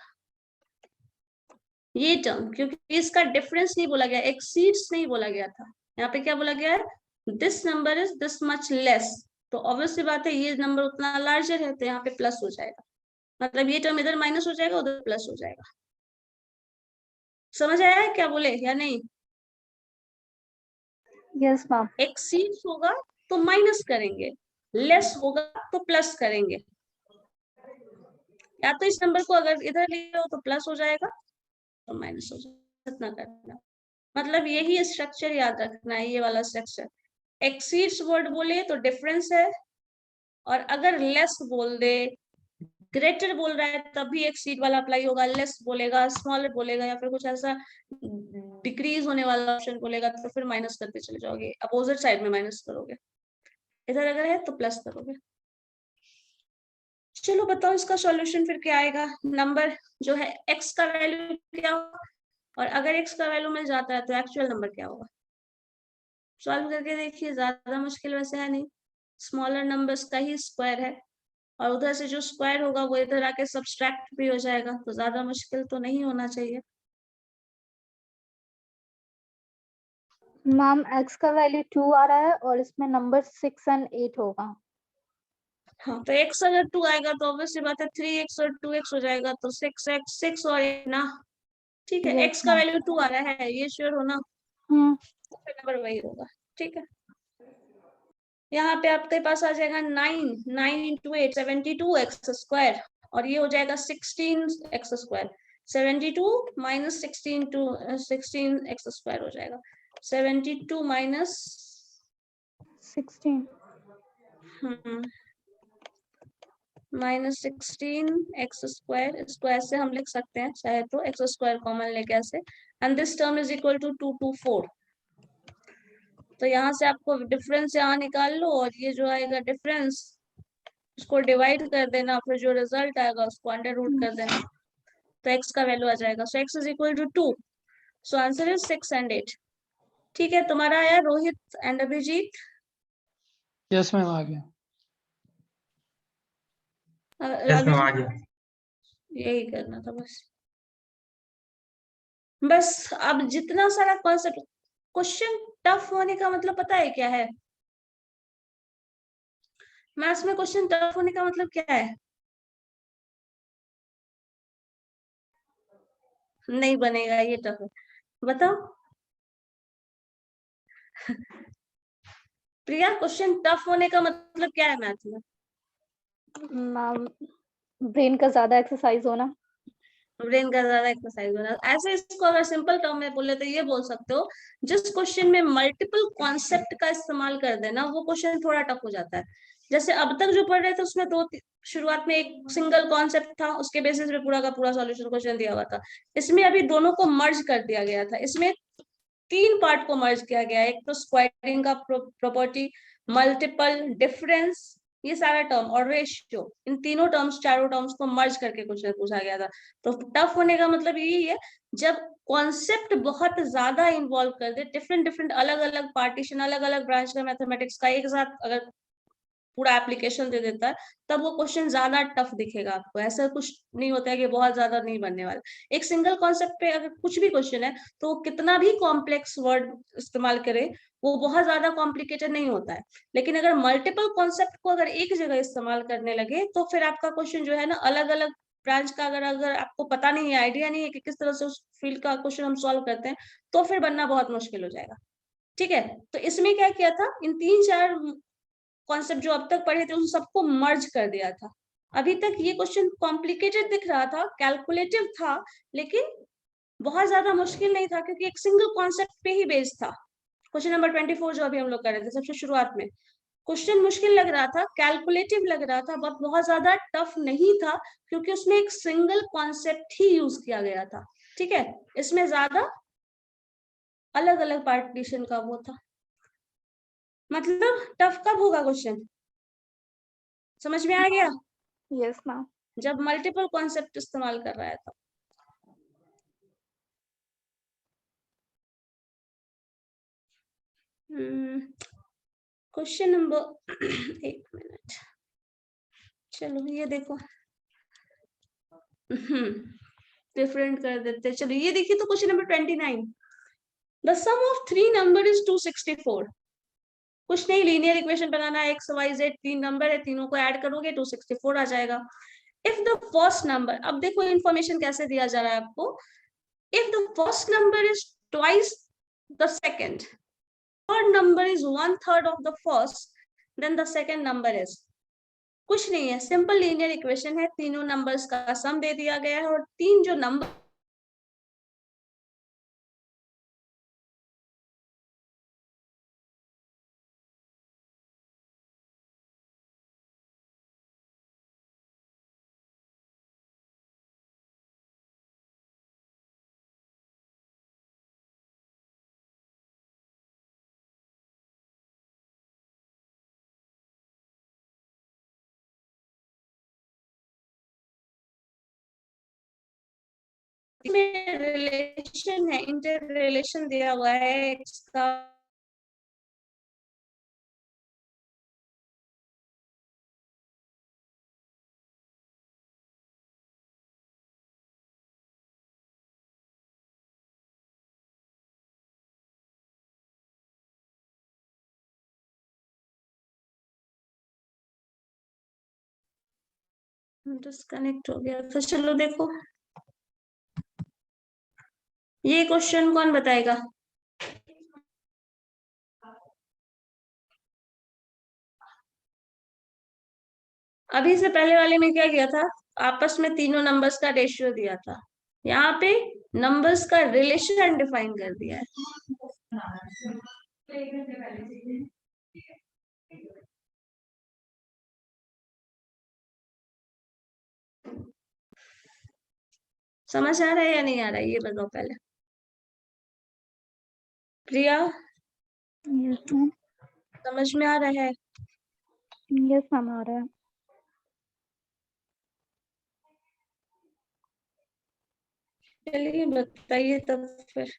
ये टर्म, क्योंकि इसका डिफरेंस नहीं बोला गया, एक्सीड्स नहीं बोला गया था, यहाँ पे क्या बोला गया है, this number is this much less, तो ऑब्वियसली बात है ये नंबर उतना लार्जर है तो यहाँ पे प्लस हो जाएगा, मतलब ये टर्म इधर माइनस हो जाएगा उधर प्लस हो जाएगा। समझ आया है क्या बोले या नहीं। Yes, ma'am. एक्सीड्स होगा तो माइनस करेंगे, लेस होगा तो प्लस करेंगे, या तो इस नंबर को अगर इधर ले लो तो प्लस हो जाएगा तो माइनस हो जाएगा, इतना करना, मतलब यही स्ट्रक्चर याद रखना है, ये वाला स्ट्रक्चर। एक्सीड्स वर्ड बोले तो डिफरेंस है, और अगर लेस बोल दे, ग्रेटर बोल रहा है तब भी एक्सीड वाला अप्लाई होगा, लेस बोलेगा, स्मॉलर बोलेगा, या फिर कुछ ऐसा डिक्रीज होने वाला ऑप्शन बोलेगा तो फिर माइनस करते चले जाओगे, अपोजिट साइड में माइनस करोगे, इधर अगर है तो प्लस करोगे। चलो बताओ इसका सॉल्यूशन फिर क्या आएगा, नंबर जो है x का वैल्यू क्या होगा, और अगर x का वैल्यू मिल जाता है तो एक्चुअल नंबर क्या होगा। सॉल्व करके देखिए, ज्यादा मुश्किल वैसे है नहीं, स्मॉलर नंबर्स का ही स्क्वायर है, और उधर से जो स्क्वायर होगा वो इधर आके सब्सट्रैक्ट भी हो जाएगा, तो ज्यादा मुश्किल तो नहीं होना चाहिए। मैम, x का वैल्यू 2 आ रहा है और इसमें नंबर 6 और 8 होगा। हाँ तो x अगर 2 आएगा तो ऑब्वियसली बात है 3x और 2x हो जाएगा, तो 6x 6 और 8 ना, ठीक है। Yes, x का ma'am. वैल्यू 2 आ रहा है, ये श्योर हो ना। तो फिर नंबर वही होगा। ठीक है, यहाँ पे आपके पास आ जाएगा 9 इंटू 8 72 एक्स स्क्वायर, और ये हो जाएगा 16 x square. 72 minus 16 x square हो जाएगा 72 माइनस 16 -16 एक्स स्क्वायर। स्क्वायर से हम लिख सकते हैं चाहे तो एक्स स्क्वायर कॉमन लेके ऐसे, and this term is equal to 224। तो यहाँ से आपको डिफरेंस यहाँ निकाल लो, और ये जो आएगा डिफरेंस उसको डिवाइड कर देना, फिर जो रिजल्ट आएगा उसको अंडर रूट कर देना, तो x का वैल्यू आ जाएगा। So x is equal to 2। So answer is 6 and 8। ठीक है, तुम्हारा आया Rohit and Abhijeet. Yes ma'am आ गया। यस मैम आ अभिजीत, गया। यही करना था बस। बस अब जितना सारा कॉन्सेप्ट, क्वेश्चन टफ होने का मतलब पता है क्या है? मैथ्स में क्वेश्चन टफ होने का मतलब क्या है? नहीं बनेगा ये टफ है, बताओ। प्रिया, क्वेश्चन टफ होने का मतलब क्या है मैथ में? मैम ब्रेन का ज्यादा एक्सरसाइज होना। ब्रेन का ज्यादा एक्सरसाइज होना। ऐसे इसको अगर सिंपल टर्म में बोले तो ये बोल सकते हो, जिस क्वेश्चन में मल्टीपल कॉन्सेप्ट का इस्तेमाल कर देना वो क्वेश्चन थोड़ा टफ हो जाता है। जैसे अब तक जो पढ़ रहे थे उसमें शुरुआत में एक सिंगल कॉन्सेप्ट था, उसके बेसिस पे पूरा का पूरा सॉल्यूशन क्वेश्चन दिया हुआ था। इसमें अभी दोनों को मर्ज कर दिया गया था। इसमें 3 पार्ट को मर्ज किया गया है, एक तो स्क्वायरिंग का प्रॉपर्टी, मल्टीपल, डिफरेंस, ये सारा टर्म, और रेशियो, इन तीनों टर्म्स, चारों टर्म्स को मर्ज करके क्वेश्चन पूछा गया था। तो टफ होने का मतलब यही है, जब कॉन्सेप्ट बहुत ज्यादा इन्वॉल्व कर दे, डिफरेंट डिफरेंट अलग अलग पार्टीशन, अलग अलग ब्रांच का मैथमेटिक्स का एक साथ अगर पूरा एप्लीकेशन दे देता है, तब वो क्वेश्चन ज्यादा टफ दिखेगा आपको। ऐसा कुछ नहीं होता है कि बहुत ज्यादा नहीं बनने वाला। एक सिंगल कॉन्सेप्ट पे अगर कुछ भी क्वेश्चन है तो वो कितना भी कॉम्प्लेक्स वर्ड इस्तेमाल करे, वो बहुत ज्यादा कॉम्प्लिकेटेड नहीं होता है। लेकिन अगर मल्टीपल कॉन्सेप्ट को अगर एक जगह इस्तेमाल करने लगे तो फिर आपका क्वेश्चन जो है ना, अलग अलग ब्रांच का अगर अगर आपको पता नहीं है, आइडिया नहीं है कि किस तरह से उस फील्ड का क्वेश्चन हम सॉल्व करते हैं, तो फिर बनना बहुत मुश्किल हो जाएगा। ठीक है, तो इसमें क्या किया था, इन 3-4 कॉन्सेप्ट जो अब तक पढ़े थे उन सबको मर्ज कर दिया था। अभी तक ये क्वेश्चन कॉम्प्लिकेटेड दिख रहा था, कैलकुलेटिव था, लेकिन बहुत ज्यादा मुश्किल नहीं था, क्योंकि एक सिंगल कॉन्सेप्ट पे ही बेस्ड था। क्वेश्चन नंबर 24 जो अभी हम लोग कर रहे थे सबसे शुरुआत में, क्वेश्चन मुश्किल लग रहा था, कैलकुलेटिव लग रहा था, बट बहुत ज्यादा टफ नहीं था, क्योंकि उसमें एक सिंगल कॉन्सेप्ट ही यूज किया गया था। ठीक है, इसमें ज्यादा अलग अलग पार्टीशन का वो था। मतलब टफ कब होगा क्वेश्चन, समझ में आ गया? Yes ma'am. जब मल्टीपल कॉन्सेप्ट इस्तेमाल कर रहा है तो। क्वेश्चन नंबर एक मिनट, चलो ये देखो, डिफरेंट कर देते। चलो ये देखिए, तो question number 29, the sum of 3 number is 264। कुछ नहीं, लीनियर इक्वेशन बनाना है, एक्स वाई जेड 3 नंबर है, तीनों को ऐड करोगे 264 आ जाएगा। इफ द फर्स्ट नंबर, अब देखो इन्फॉर्मेशन कैसे दिया जा रहा है आपको, if the first number is twice the second, third number is 1/3 of the first, then the second number is, कुछ नहीं है, सिंपल लीनियर इक्वेशन है, तीनों नंबर्स का सम दे दिया गया है, और 3 जो नंबर में रिलेशन है, इंटर रिलेशन दिया हुआ है एक्स का, डिस्कनेक्ट हो गया। तो चलो देखो, ये क्वेश्चन कौन बताएगा? अभी से पहले वाले में क्या किया था, आपस में तीनों नंबर्स का रेशियो दिया था, यहाँ पे नंबर्स का रिलेशन डिफाइन कर दिया है। समझ आ रहा है या नहीं आ रहा है, ये बताओ पहले। प्रिया, यस मैम। समझ में आ रहा है? यस मैम, आ रहा है। चलिए बताइए तब फिर।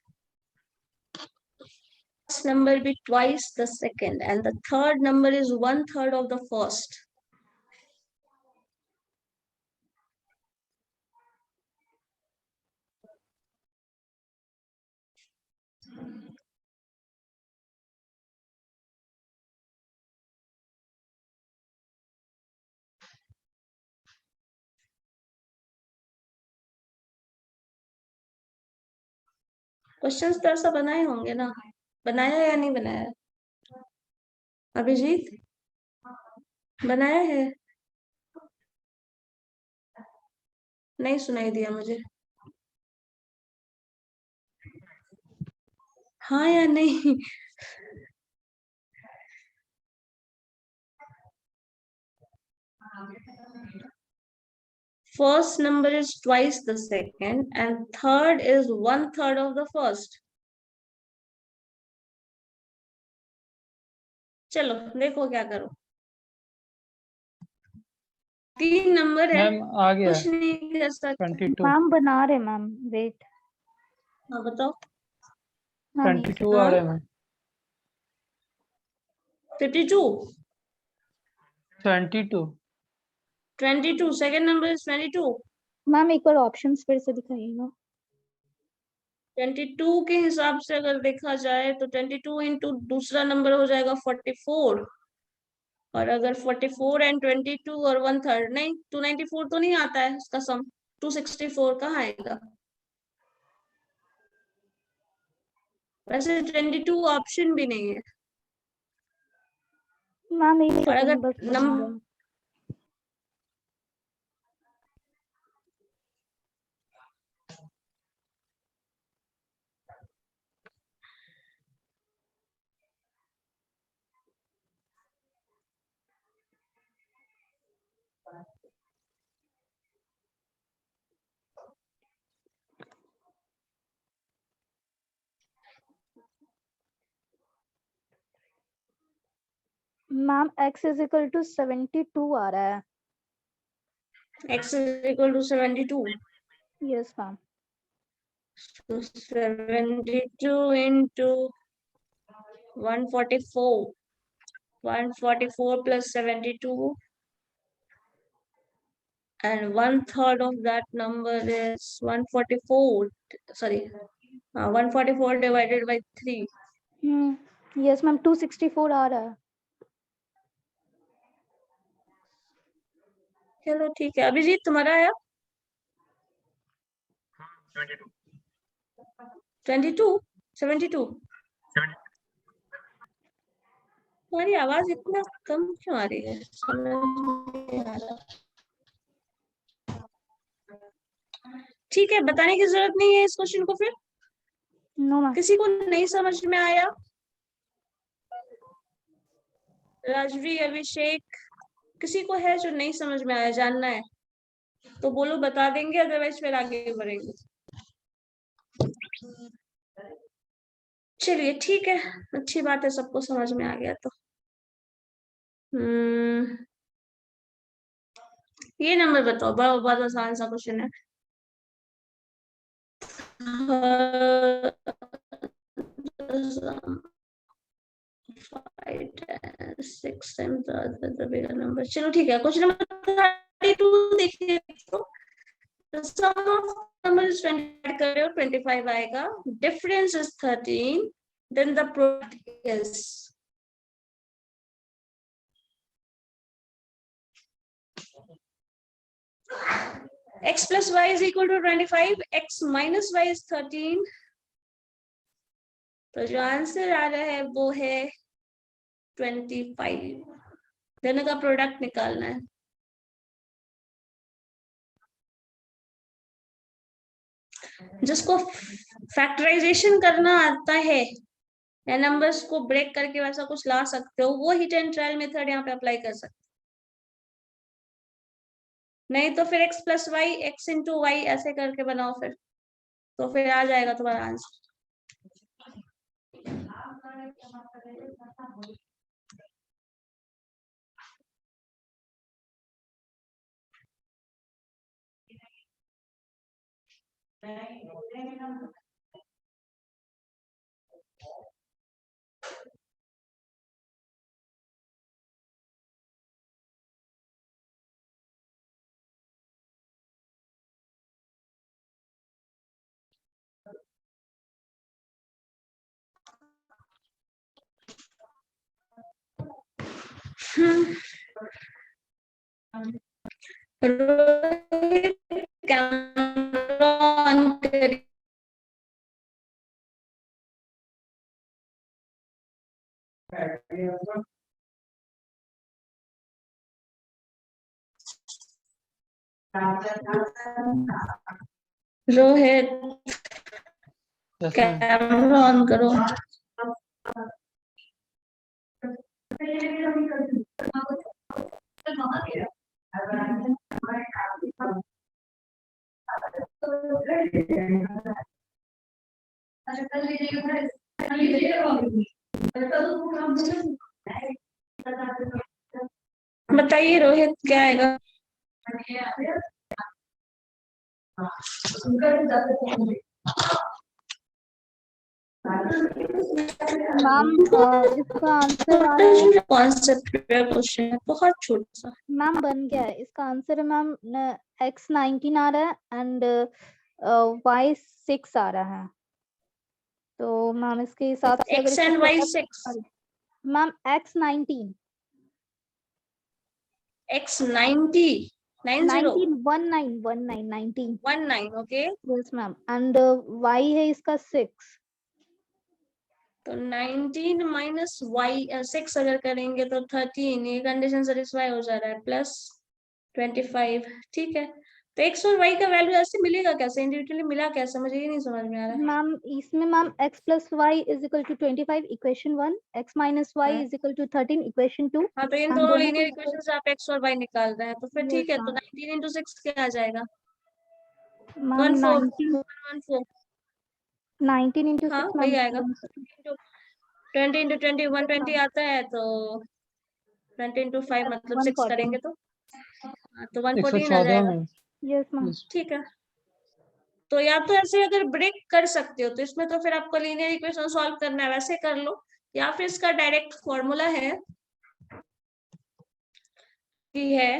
Number be twice the second and the third number is 1/3 of the first. Questions तो ऐसा बनाए होंगे ना, बनाया या नहीं बनाया? अभिजीत, बनाया है? नहीं सुनाई दिया मुझे, हाँ या नहीं? First number is twice the second and third is 1/3 of the first. चलो देखो क्या करो। 3 नंबर है, मैम आ गया कुछ नहीं कर सकते। 22 मैम बना रहे मैम, वेट। हाँ बताओ। मैम 22 आ रहा है ma'am 52, 22 22, second number is 22। Ma'am एक बार ऑप्शंस फिर से दिखाइएगा। 22 के हिसाब से अगर देखा जाए तो 22 इंटू दूसरा नंबर हो जाएगा 44, और अगर 44 एंड 22 और 1/3 नहीं, 294 तो नहीं आता है इसका सम, 264 कहाँ आएगा? वैसे 22 ऑप्शन भी नहीं है। मैम एक और अगर सेकंड बस नम बनेगा। Ma'am x is equal to 72 आ रहा है। x is equal to 72, yes ma'am. so 72 into 144, 144 plus 72, and 1/3 of that number is 144, sorry, 144 divided by 3. Yes ma'am 264 आ रहा है। चलो ठीक है, अभिजीत तुम्हारा आया? 22, 72। तुम्हारी आवाज इतना कम क्यों आ रही है, समझ नहीं आ रहा। ठीक है, बताने की जरूरत नहीं है इस क्वेश्चन को फिर। No ma'am. किसी को नहीं समझ में आया? राजवी, अभिषेक, किसी को है जो नहीं समझ में आया, जानना है तो बोलो, बता देंगे, अदरवाइज फिर आगे बढ़ेंगे। चलिए ठीक है, अच्छी बात है, सबको समझ में आ गया तो। ये नंबर बताओ, बहुत आसान सा क्वेश्चन है। 6 times the bigger number। चलो ठीक है, क्वेश्चन नंबर 32 देखिए तो। The sum of numbers 20 कर रहे हो 25 आएगा, difference is 13, then the product is x plus y is equal to 25, x minus y is 13। तो जो आंसर आ रहा है वो है 25। दोनों का प्रोडक्ट निकालना है। जिसको फैक्टराइजेशन करना आता है या नंबर्स को ब्रेक करके वैसा कुछ ला सकते हो, वो हिट एंड ट्रायल मेथड यहाँ पे अप्लाई कर सकते हो। नहीं तो फिर x plus y x into y ऐसे करके बनाओ फिर, तो फिर आ जाएगा तुम्हारा आंसर। रोहित कैमरा ऑन करिए। Rohit Yes, ma'am. Camera on करो। बताइए रोहित क्या आएगा? मैम इसका आंसर आ रहा है, कॉन्सेप्ट क्वेश्चन है, बहुत छोटा सा। मैम बन गया है। इसका आंसर है मैम x19 आ रहा है एंड y6 आ रहा है। तो मैम इसके हिसाब से अगर x इसको and y 6 ma'am x19 x90 90 19 19 okay. Yes ma'am and y है इसका 6। तो 19 माइनस वाई 6 अगर करेंगे तो 13, ये कंडीशन सेटिस्फाई हो जा रहा है, प्लस 25। ठीक है, तो x और y का वैल्यू ऐसे मिलेगा कैसे, इंडिविजुअली मिला कैसे, मुझे ये नहीं समझ में आ रहा है। मैम इसमें ma'am x plus y is equal to 25 equation 1, x minus Y is equal to 13 equation 2। हाँ, तो इन हम दोनों दोनों लीनियर को इक्वेशन से आप x और y निकाल रहे हैं, तो फिर ठीक है, तो 19 into 6 क्या आ जाएगा? मैम 14 19 into हाँ 6 वही मैम आएगा। 20 into 20 120 आता है, तो 20 into 5 मतलब 6 114 करेंगे तो हाँ, तो 114 आ 114 जाएगा। में। Yes ma'am. Yes. ठीक है, तो या तो ऐसे अगर ब्रेक कर सकते हो तो इसमें तो फिर आपको लीनियर इक्वेशन सॉल्व करना है, वैसे कर लो, या फिर इसका डायरेक्ट फॉर्मूला है कि है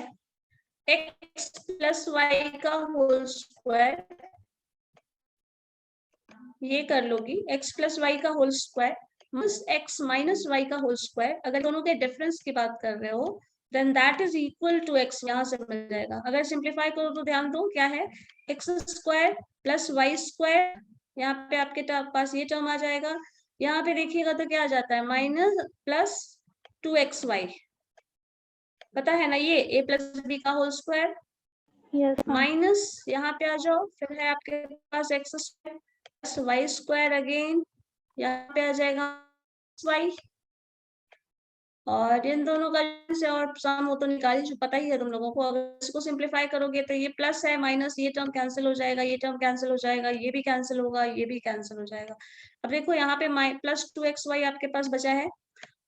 x प्लस वाई का होल स्क्वायर, ये कर लोगी x प्लस वाई का whole square plus x minus y का होल स्क्वायर। अगर दोनों के डिफरेंस की बात कर रहे हो then that is equal to x, यहाँ से मिल जाएगा। अगर सिंप्लीफाई करो तो ध्यान दो क्या है, x square plus y square, यहाँ पे आपके पास ये टर्म आ जाएगा, यहाँ पे देखिएगा तो क्या आ जाता है, माइनस प्लस 2xy, पता है ना, ये a प्लस बी का whole square yes ma'am. Minus यहाँ पे आ जाओ, फिर है आपके पास x square plus y square, again यहाँ पे आ जाएगा y, और इन दोनों का से और सम हो तो निकाली, जो पता ही है तुम लोगों को। अगर इसको सिंप्लीफाई करोगे तो ये प्लस है माइनस, ये टर्म कैंसिल हो जाएगा, ये टर्म कैंसिल हो जाएगा, ये भी कैंसिल होगा, ये भी कैंसिल हो जाएगा। अब देखो यहाँ पे प्लस 2xy आपके पास बचा है,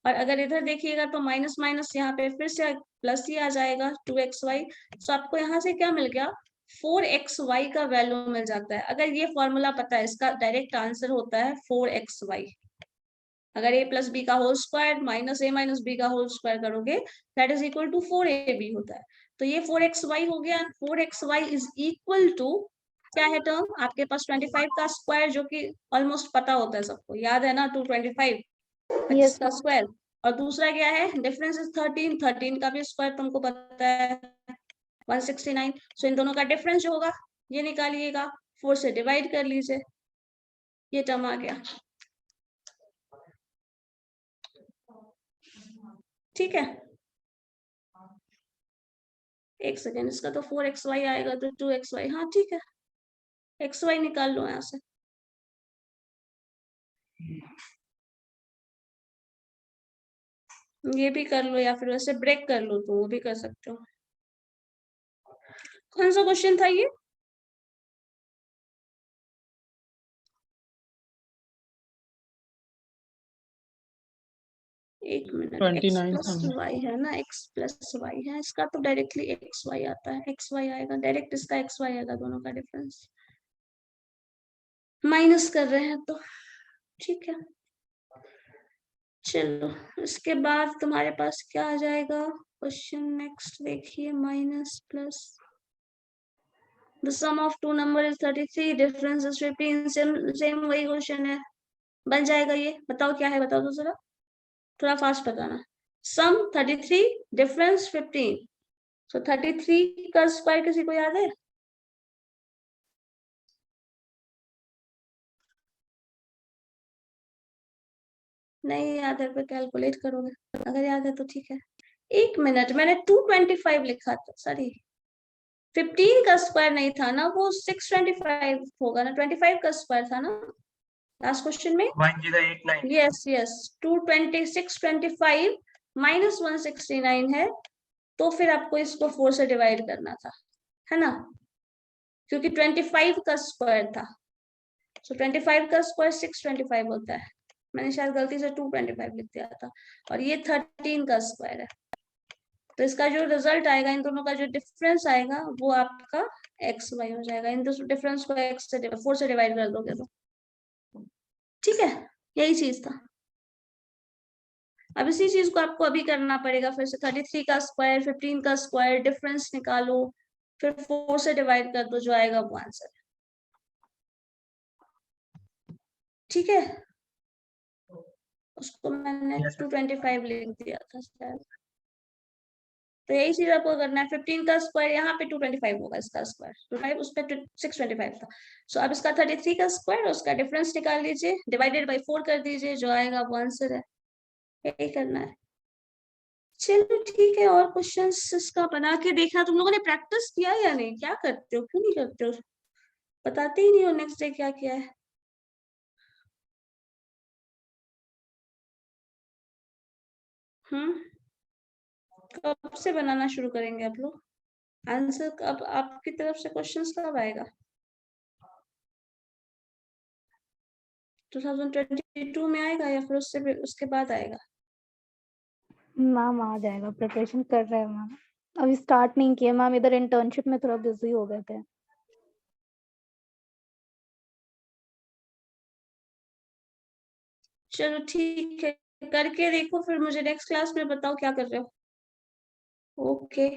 और अगर इधर देखिएगा तो माइनस माइनस यहाँ पे फिर से प्लस ही आ जाएगा 2xy। तो आपको यहाँ से क्या मिल गया, 4xy का वैल्यू मिल जाता है। अगर ये फॉर्मूला पता है, इसका डायरेक्ट आंसर होता है 4xy। अगर a प्लस बी का whole square minus a minus b का होल स्क्वायर करोगे that is equal to 4ab होता है। तो ये 4xy हो गया, 4xy इज इक्वल टू क्या है टर्म आपके पास, 25 का स्क्वायर, जो कि ऑलमोस्ट पता होता है सबको, याद है ना, 225 25 का स्क्वायर। और दूसरा क्या है, डिफरेंस इज 13, 13 का भी स्क्वायर तुमको पता है 169। सो इन दोनों का डिफरेंस जो होगा ये निकालिएगा, 4 से डिवाइड कर लीजिए, ये टर्म आ गया। ठीक है, एक सेकेंड, इसका तो 4xy आएगा तो 2xy, हाँ ठीक है। एक्स वाई निकाल लो यहाँ से। ये भी कर लो, या फिर वैसे ब्रेक कर लो, तो वो भी कर सकते हो। कौन सा क्वेश्चन था ये? एक minute, x 29 plus something. Y है ना, एक्स प्लस वाई है, इसका तो डायरेक्टली एक्स वाई आता है, एक्स वाई आएगा डायरेक्ट, इसका एक्स वाई आएगा, दोनों का डिफरेंस माइनस कर रहे हैं तो ठीक है। चलो इसके बाद तुम्हारे पास क्या आ जाएगा क्वेश्चन नेक्स्ट, देखिए minus plus the sum of two number is 33, difference is 15, same वही क्वेश्चन है, बन जाएगा ये। बताओ क्या है, बताओ तो जरा, थोड़ा फास्ट बताना। सम 33, डिफरेंस 15, सो 33 का स्क्वायर किसी को याद है? नहीं याद है फिर कैलकुलेट करोगे, अगर याद है तो ठीक है। एक मिनट, मैंने 225 लिखा था, सॉरी 15 का स्क्वायर नहीं था ना, वो 625 होगा ना, 25 का स्क्वायर था ना लास्ट क्वेश्चन में। 1089। यस यस, 625 माइनस 169 है, तो फिर आपको इसको 4 से डिवाइड करना था, है ना, क्योंकि 25 का स्क्वायर था। सो 25 का स्क्वायर 625 होता है, मैंने शायद गलती से 225 लिख दिया था, और ये 13 का स्क्वायर है। तो इसका जो रिजल्ट आएगा, इन दोनों का जो डिफरेंस आएगा, वो आपका एक्स वाई हो जाएगा। इन दोनों डिफरेंस को एक्स से 4 से डिवाइड कर दोगे तो ठीक है, यही चीज था। अब इसी चीज को आपको अभी करना पड़ेगा फिर से, 33 का स्क्वायर, 15 का स्क्वायर, डिफरेंस निकालो, फिर 4 से डिवाइड कर दो, जो आएगा वो आंसर है। ठीक है, उसको मैंने Yes, sir. 225 लिख दिया था शायद। तो यही चीज आपको करना है, 15 का स्क्वायर यहाँ पे 225 होगा, इसका स्क्वायर 25, उस पर 625 था। सो अब इसका 33 का स्क्वायर, उसका डिफरेंस निकाल लीजिए, डिवाइडेड बाय 4 कर दीजिए, जो आएगा वो आंसर है। यही करना है। चलो ठीक है, और क्वेश्चंस इसका बना के देखना। तुम लोगों ने प्रैक्टिस किया या नहीं? क्या करते हो, क्यों नहीं करते हो? बताते ही नहीं हो नेक्स्ट डे क्या किया है। कब से बनाना शुरू करेंगे आप लोग? आंसर कब आपकी तरफ से, क्वेश्चंस कब आएगा? 2022 में आएगा या फिर उसके बाद आएगा? मैम आ जाएगा, प्रिपरेशन कर रहे हैं मैम, अभी स्टार्ट नहीं किया मैम, इधर इंटर्नशिप में थोड़ा बिजी हो गए थे। चलो ठीक है, करके देखो, फिर मुझे नेक्स्ट क्लास में बताओ क्या कर रहे हो। ओके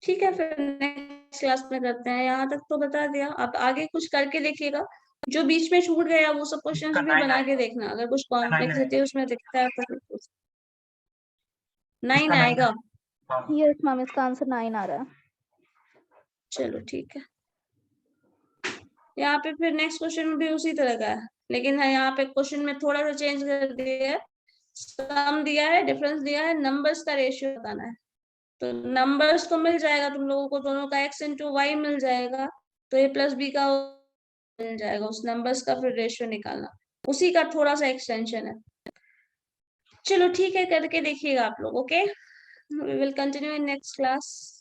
ठीक है, फिर नेक्स्ट क्लास में करते हैं। यहाँ तक तो बता दिया, अब आगे कुछ करके देखिएगा, जो बीच में छूट गया वो सब क्वेश्चंस इसका भी 9 बना के आएगा। देखना, अगर कुछ इसका 9 कॉम्प्लेक्सिटी आएगा। उसमें दिखता है तो 9 इसका 9 आएगा। हाँ। यस मैम, इसका आंसर 9 आ रहा है। चलो ठीक है, यहाँ पे फिर नेक्स्ट क्वेश्चन भी उसी तरह का है, लेकिन है यहाँ पे क्वेश्चन में थोड़ा सा चेंज कर दिया है, सम दिया है, डिफरेंस दिया है, नंबर्स का रेशियो बताना है। तो नंबर्स तो मिल जाएगा तुम लोगों को, दोनों का x इंटू वाई मिल जाएगा, तो a प्लस बी का मिल जाएगा, उस नंबर्स का फिर रेशियो निकालना, उसी का थोड़ा सा एक्सटेंशन है। चलो ठीक है, करके देखिएगा आप लोग। Okay, we will continue in next class.